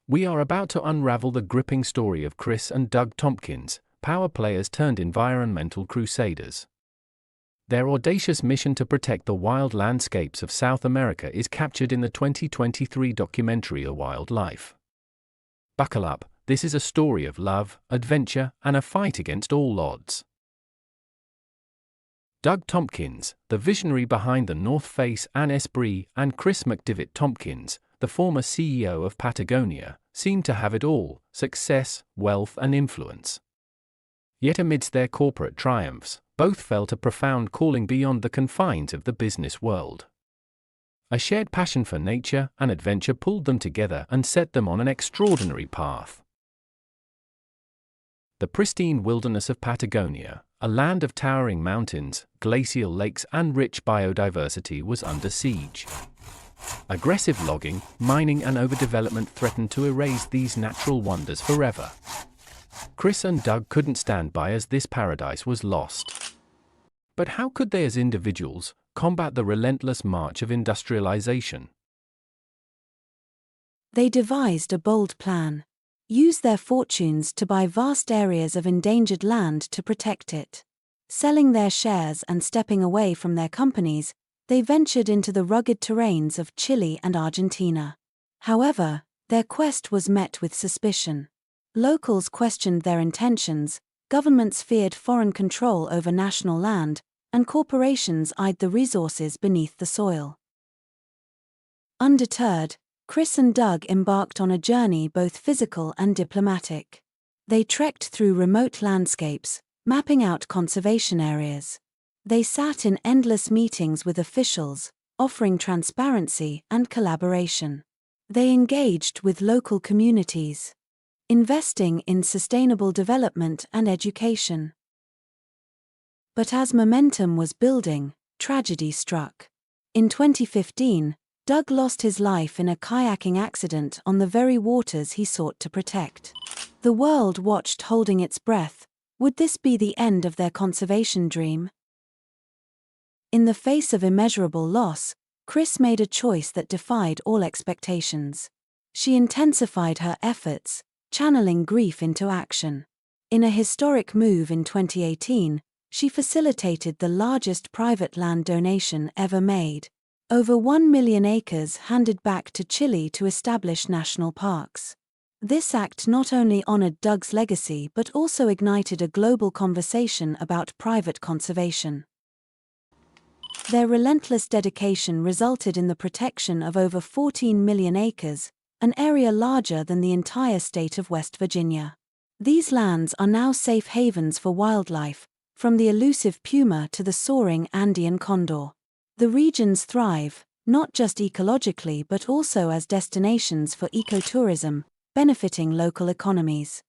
We are about to unravel the gripping story of Kris and Doug Tompkins, power players turned environmental crusaders. Their audacious mission to protect the wild landscapes of South America is captured in the 2023 documentary A Wild Life. Buckle up, this is a story of love, adventure, and a fight against all odds. Doug Tompkins, the visionary behind the North Face and Esprit, and Kris Tompkins, the former CEO of Patagonia, seemed to have it all: success, wealth, and influence. Yet amidst their corporate triumphs, both felt a profound calling beyond the confines of the business world. A shared passion for nature and adventure pulled them together and set them on an extraordinary path. The pristine wilderness of Patagonia, a land of towering mountains, glacial lakes, and rich biodiversity, was under siege. Aggressive logging, mining, and overdevelopment threatened to erase these natural wonders forever. Kris and Doug couldn't stand by as this paradise was lost. But how could they as individuals combat the relentless march of industrialization? They devised a bold plan: use their fortunes to buy vast areas of endangered land to protect it. Selling their shares and stepping away from their companies, they ventured into the rugged terrains of Chile and Argentina. However, their quest was met with suspicion. Locals questioned their intentions, governments feared foreign control over national land, and corporations eyed the resources beneath the soil. Undeterred, Kris and Doug embarked on a journey both physical and diplomatic. They trekked through remote landscapes, mapping out conservation areas. They sat in endless meetings with officials, offering transparency and collaboration. They engaged with local communities, investing in sustainable development and education. But as momentum was building, tragedy struck. In 2015, Doug lost his life in a kayaking accident on the very waters he sought to protect. The world watched, holding its breath. Would this be the end of their conservation dream? In the face of immeasurable loss, Kris made a choice that defied all expectations. She intensified her efforts, channeling grief into action. In a historic move in 2018, she facilitated the largest private land donation ever made. Over 1 million acres handed back to Chile to establish national parks. This act not only honored Doug's legacy but also ignited a global conversation about private conservation. Their relentless dedication resulted in the protection of over 14 million acres, an area larger than the entire state of West Virginia. These lands are now safe havens for wildlife, from the elusive puma to the soaring Andean condor. The regions thrive, not just ecologically but also as destinations for ecotourism, benefiting local economies.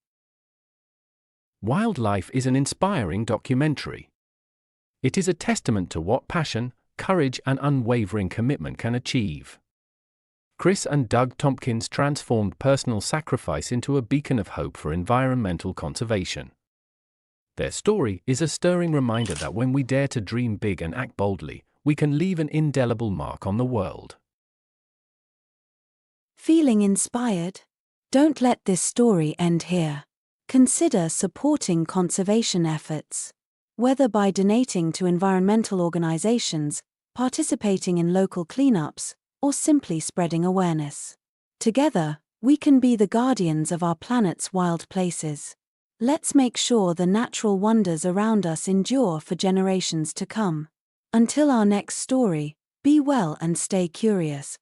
Wildlife is an inspiring documentary. It is a testament to what passion, courage, and unwavering commitment can achieve. Kris and Doug Tompkins transformed personal sacrifice into a beacon of hope for environmental conservation. Their story is a stirring reminder that when we dare to dream big and act boldly, we can leave an indelible mark on the world. Feeling inspired? Don't let this story end here. Consider supporting conservation efforts. Whether by donating to environmental organizations, participating in local cleanups, or simply spreading awareness. Together, we can be the guardians of our planet's wild places. Let's make sure the natural wonders around us endure for generations to come. Until our next story, be well and stay curious.